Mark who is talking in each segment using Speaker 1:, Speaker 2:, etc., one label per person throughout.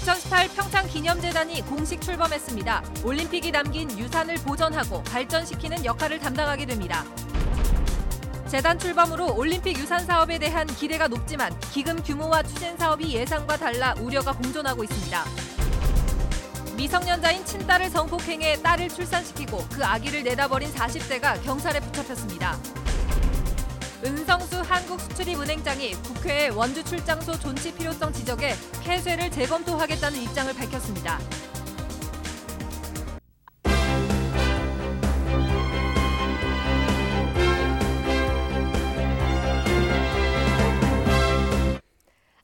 Speaker 1: 2018 평창기념재단이 공식 출범했습니다. 올림픽이 남긴 유산을 보존하고 발전시키는 역할을 담당하게 됩니다. 재단 출범으로 올림픽 유산 사업에 대한 기대가 높지만 기금 규모와 추진 사업이 예상과 달라 우려가 공존하고 있습니다. 미성년자인 친딸을 성폭행해 딸을 출산시키고 그 아기를 내다버린 40대가 경찰에 붙잡혔습니다. 은성수 한국수출입은행장이 국회에 원주 출장소 존치 필요성 지적에 폐쇄를 재검토하겠다는 입장을 밝혔습니다.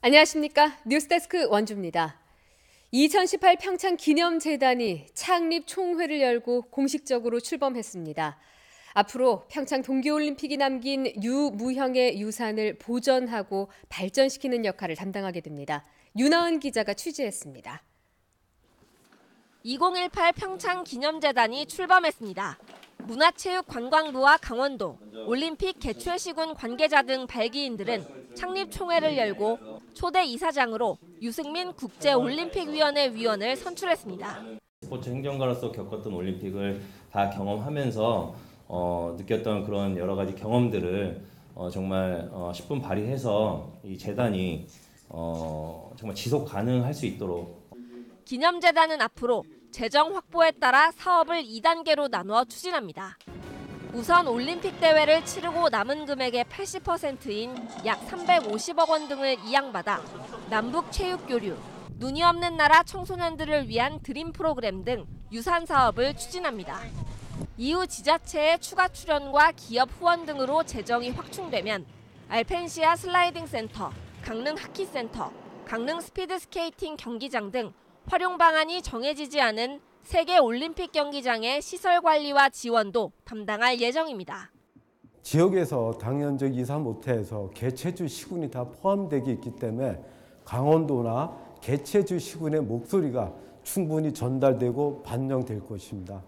Speaker 2: 안녕하십니까. 뉴스데스크 원주입니다. 2018 평창기념재단이 창립 총회를 열고 공식적으로 출범했습니다. 앞으로 평창 동계올림픽이 남긴 유무형의 유산을 보존하고 발전시키는 역할을 담당하게 됩니다. 윤하은 기자가 취재했습니다.
Speaker 3: 2018 평창기념재단이 출범했습니다. 문화체육관광부와 강원도, 올림픽 개최시군 관계자 등 발기인들은 창립총회를 열고 초대 이사장으로 유승민 국제올림픽위원회 위원을 선출했습니다.
Speaker 4: 스포츠 행정가로서 겪었던 올림픽을 다 경험하면서 느꼈던 그런 여러 가지 경험들을 정말 10분 발휘해서 이 재단이 정말 지속 가능할 수 있도록.
Speaker 3: 기념재단은 앞으로 재정 확보에 따라 사업을 2단계로 나누어 추진합니다. 우선 올림픽 대회를 치르고 남은 금액의 80%인 약 350억 원 등을 이양받아 남북 체육 교류, 눈이 없는 나라 청소년들을 위한 드림 프로그램 등 유산 사업을 추진합니다. 이후 지자체의 추가 출연과 기업 후원 등으로 재정이 확충되면 알펜시아 슬라이딩 센터, 강릉 하키 센터, 강릉 스피드 스케이팅 경기장 등 활용 방안이 정해지지 않은 세계 올림픽 경기장의 시설 관리와 지원도 담당할 예정입니다.
Speaker 5: 지역에서 당연적 이사 못해서 개최주 시군이 다 포함되어 있기 때문에 강원도나 개최주 시군의 목소리가 충분히 전달되고 반영될 것입니다.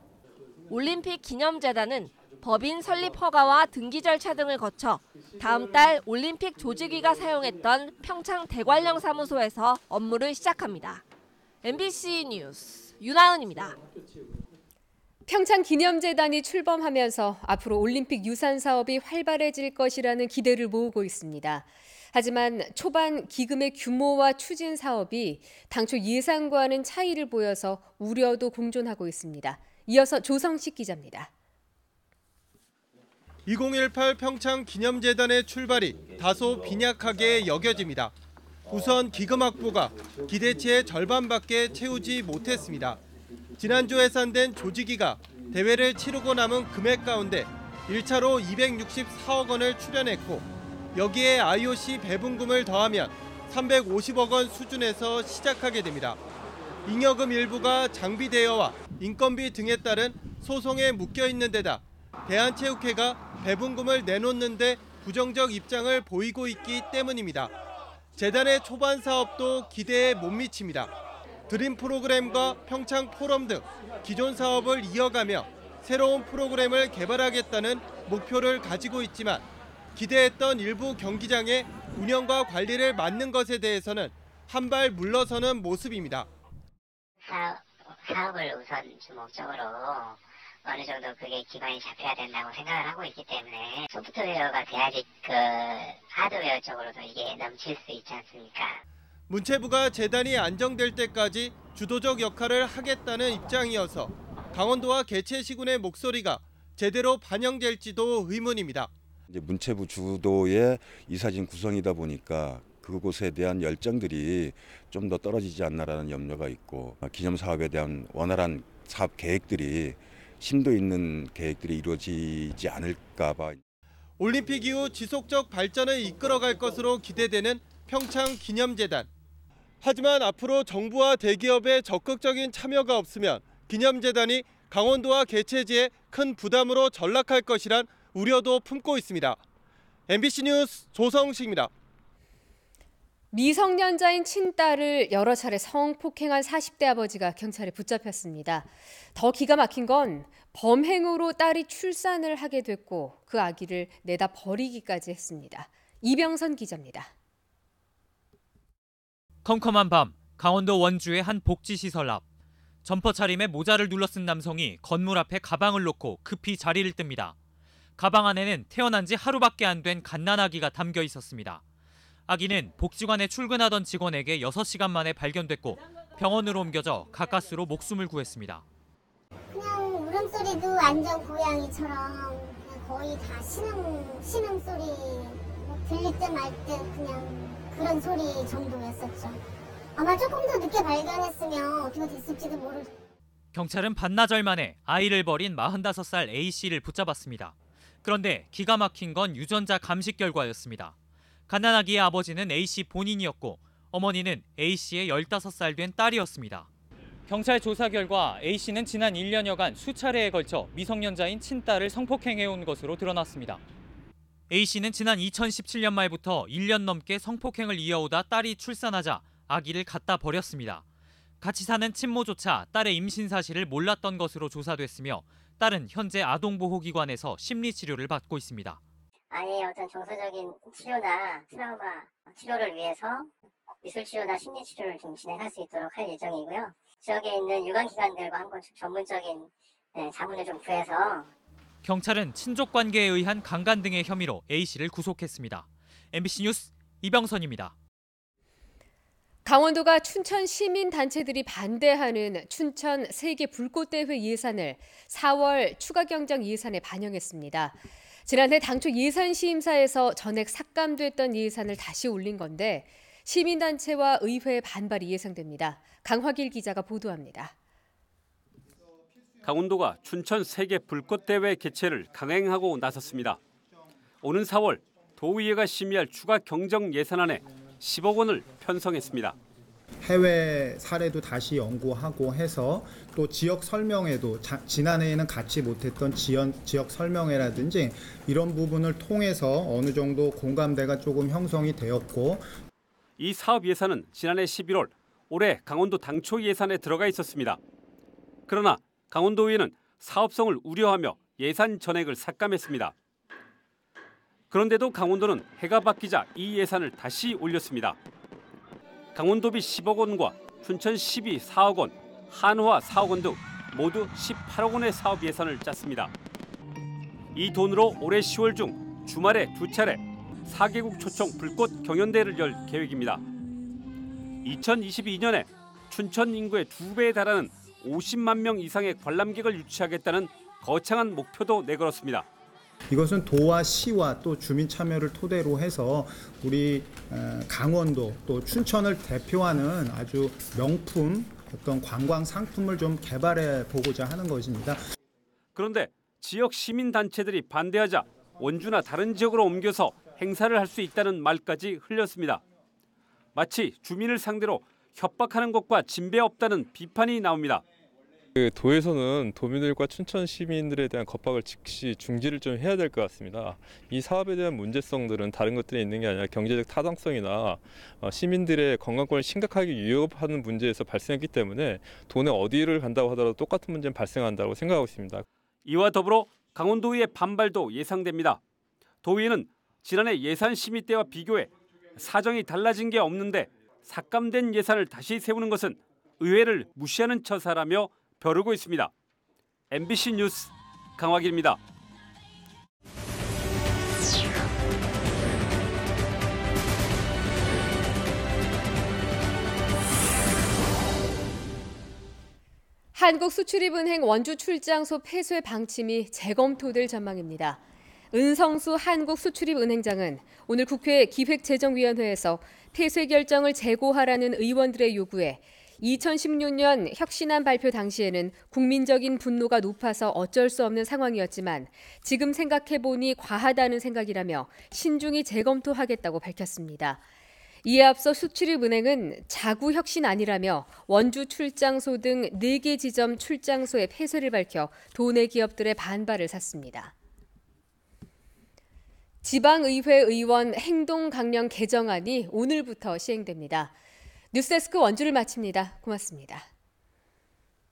Speaker 3: 올림픽 기념재단은 법인 설립 허가와 등기 절차 등을 거쳐 다음 달 올림픽 조직위가 사용했던 평창 대관령 사무소에서 업무를 시작합니다. MBC 뉴스 윤하은입니다.
Speaker 2: 평창기념재단이 출범하면서 앞으로 올림픽 유산 사업이 활발해질 것이라는 기대를 모으고 있습니다. 하지만 초반 기금의 규모와 추진 사업이 당초 예상과는 차이를 보여서 우려도 공존하고 있습니다. 이어서 조성식 기자입니다.
Speaker 6: 2018 평창기념재단의 출발이 다소 빈약하게 여겨집니다. 우선 기금 확보가 기대치의 절반밖에 채우지 못했습니다. 지난주 해산된 조직위가 대회를 치르고 남은 금액 가운데 1차로 264억 원을 출연했고 여기에 IOC 배분금을 더하면 350억 원 수준에서 시작하게 됩니다. 잉여금 일부가 장비 대여와 인건비 등에 따른 소송에 묶여 있는 데다 대한체육회가 배분금을 내놓는데 부정적 입장을 보이고 있기 때문입니다. 재단의 초반 사업도 기대에 못 미칩니다. 드림 프로그램과 평창 포럼 등 기존 사업을 이어가며 새로운 프로그램을 개발하겠다는 목표를 가지고 있지만 기대했던 일부 경기장의 운영과 관리를 맡는 것에 대해서는 한 발 물러서는 모습입니다.
Speaker 7: 사업을 우선 주목적으로 어느 정도 그게 기반이 잡혀야 된다고 생각을 하고 있기 때문에 소프트웨어가 돼야지 하드웨어 쪽으로도 이게 넘칠 수 있지 않습니까?
Speaker 6: 문체부가 재단이 안정될 때까지 주도적 역할을 하겠다는 입장이어서 강원도와 개최시군의 목소리가 제대로 반영될지도 의문입니다.
Speaker 8: 이제 문체부 주도의 이사진 구성이다 보니까 그곳에 대한 열정들이 좀 더 떨어지지 않나라는 염려가 있고 기념 사업에 대한 원활한 사업 계획들이 심도 있는 계획들이 이루어지지 않을까 봐.
Speaker 6: 올림픽 이후 지속적 발전을 이끌어갈 것으로 기대되는 평창기념재단. 하지만 앞으로 정부와 대기업의 적극적인 참여가 없으면 기념재단이 강원도와 개최지에 큰 부담으로 전락할 것이란 우려도 품고 있습니다. MBC 뉴스 조성식입니다.
Speaker 2: 미성년자인 친딸을 여러 차례 성폭행한 40대 아버지가 경찰에 붙잡혔습니다. 더 기가 막힌 건 범행으로 딸이 출산을 하게 됐고 그 아기를 내다 버리기까지 했습니다. 이병선 기자입니다.
Speaker 9: 컴컴한 밤 강원도 원주의 한 복지시설 앞. 점퍼 차림에 모자를 눌러쓴 남성이 건물 앞에 가방을 놓고 급히 자리를 뜹니다. 가방 안에는 태어난 지 하루밖에 안 된 갓난아기가 담겨 있었습니다. 아기는 복지관에 출근하던 직원에게 6시간 만에 발견됐고 병원으로 옮겨져 가까스로 목숨을 구했습니다.
Speaker 10: 그냥 울음소리도 완전 고양이처럼 거의 다 신음소리 들릴 때 말 때 그냥 그런 소리 정도였었죠. 아마 조금 더 늦게 발견했으면 어떻게 됐을지도 모를.
Speaker 9: 경찰은 반나절 만에 아이를 버린 45살 A씨를 붙잡았습니다. 그런데 기가 막힌 건 유전자 감식 결과였습니다. 갓난아기의 아버지는 A씨 본인이었고 어머니는 A씨의 15살 된 딸이었습니다. 경찰 조사 결과 A씨는 지난 1년여간 수차례에 걸쳐 미성년자인 친딸을 성폭행해온 것으로 드러났습니다. A씨는 지난 2017년 말부터 1년 넘게 성폭행을 이어오다 딸이 출산하자 아기를 갖다 버렸습니다. 같이 사는 친모조차 딸의 임신 사실을 몰랐던 것으로 조사됐으며 딸은 현재 아동보호기관에서 심리치료를 받고 있습니다.
Speaker 7: 아이의 어떤 정서적인 치료나 트라우마 치료를 위해서 미술치료나 심리치료를 좀 진행할 수 있도록 할 예정이고요. 지역에 있는 유관기관들과 한번 전문적인 자문을 좀 구해서.
Speaker 9: 경찰은 친족관계에 의한 강간 등의 혐의로 A씨를 구속했습니다. MBC 뉴스 이병선입니다.
Speaker 2: 강원도가 춘천 시민단체들이 반대하는 춘천 세계 불꽃대회 예산을 4월 추가 경정 예산에 반영했습니다. 지난해 당초 예산 시임사에서 전액 삭감됐던 예산을 다시 올린 건데 시민단체와 의회의 반발이 예상됩니다. 강화길 기자가 보도합니다.
Speaker 11: 강원도가 춘천 세계 불꽃대회 개최를 강행하고 나섰습니다. 오는 4월 도의회가 심의할 추가 경정 예산안에 10억 원을 편성했습니다.
Speaker 12: 해외 사례도 다시 연구하고 해서 또 지역 설명회도 지난해에는 갖지 못했던 지역 설명회라든지 이런 부분을 통해서 어느 정도 공감대가 조금 형성이 되었고,
Speaker 11: 이 사업 예산은 지난해 11월 올해 강원도 당초 예산에 들어가 있었습니다. 그러나 강원도의회는 사업성을 우려하며 예산 전액을 삭감했습니다. 그런데도 강원도는 해가 바뀌자 이 예산을 다시 올렸습니다. 강원도비 10억 원과 춘천시비 4억 원, 한화 4억 원 등 모두 18억 원의 사업 예산을 짰습니다. 이 돈으로 올해 10월 중 주말에 2차례 4개국 초청 불꽃 경연대회를 열 계획입니다. 2022년에 춘천 인구의 2배에 달하는 50만 명 이상의 관람객을 유치하겠다는 거창한 목표도 내걸었습니다.
Speaker 12: 이것은 도와 시와 또 주민 참여를 토대로 해서 우리 강원도 또 춘천을 대표하는 아주 명품 어떤 관광 상품을 좀 개발해 보고자 하는 것입니다.
Speaker 11: 그런데 지역 시민단체들이 반대하자 원주나 다른 지역으로 옮겨서 행사를 할 수 있다는 말까지 흘렸습니다. 마치 주민을 상대로 협박하는 것과 진배 없다는 비판이 나옵니다.
Speaker 13: 도에서는 도민들과 춘천 시민들에 대한 겁박을 즉시 중지를 좀 해야 될 것 같습니다. 이 사업에 대한 문제성들은 다른 것들이 있는 게 아니라 경제적 타당성이나 시민들의 건강권을 심각하게 위협하는 문제에서 발생했기 때문에 돈에 어디를 간다고 하더라도 똑같은 문제는 발생한다고 생각하고 있습니다.
Speaker 11: 이와 더불어 강원도의회 반발도 예상됩니다. 도의회는 지난해 예산 심의 때와 비교해 사정이 달라진 게 없는데 삭감된 예산을 다시 세우는 것은 의회를 무시하는 처사라며 벼르고 있습니다. MBC 뉴스 강화길입니다.
Speaker 2: 한국수출입은행 원주 출장소 폐쇄 방침이 재검토될 전망입니다. 은성수 한국수출입은행장은 오늘 국회 기획재정위원회에서 폐쇄 결정을 재고하라는 의원들의 요구에 2016년 혁신안 발표 당시에는 국민적인 분노가 높아서 어쩔 수 없는 상황이었지만 지금 생각해보니 과하다는 생각이라며 신중히 재검토하겠다고 밝혔습니다. 이에 앞서 수출입은행은 자구 혁신안이라며 원주 출장소 등 4개 지점 출장소의 폐쇄를 밝혀 도내 기업들의 반발을 샀습니다. 지방의회 의원 행동강령 개정안이 오늘부터 시행됩니다. 뉴스데스크 원주를 마칩니다. 고맙습니다.